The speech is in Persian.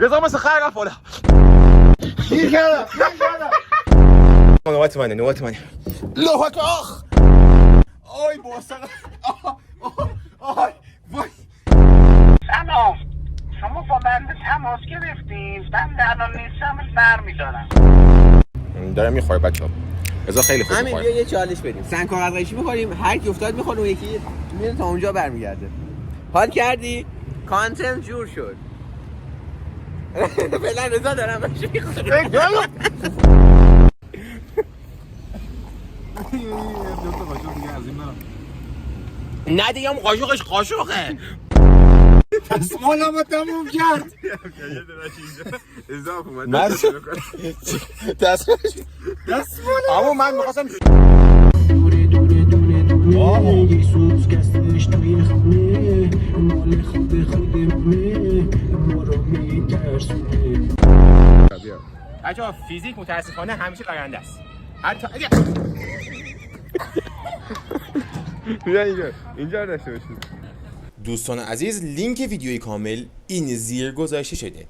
رضا مثل خیر رفت بالا. گیر کردم. نوبت منه. الله اکبر. آی باسن. آی وای. سلام، شما با بنده تماس گرفتید. بنده الان نیستم، برمی‌دارم. دارم میخوره بچه‌ها. رضا خیلی خوب همین میخوره. بیا یه چالش بدیم. سنگ کاغذ قیچی می‌خوریم، هر کی افتاد می‌خوره اون یکی میره تا اونجا برمیگرده. حال کردی؟ کانتنت جور شد. فعلا رضا دارم بهش می‌خوره. نه دیگه اون قاشقش قاشقه. دستمالم رو تموم کرد. من اما من میخواستم یسوس کسش توی خونه مال خود خودمونه ما رو میترسونه. بچه‌ها فیزیک متاسفانه همیشه برنده است. حتی اگه اینجا داشته باشید. دوستان عزیز لینک ویدیوی کامل این زیر گذاشته شده.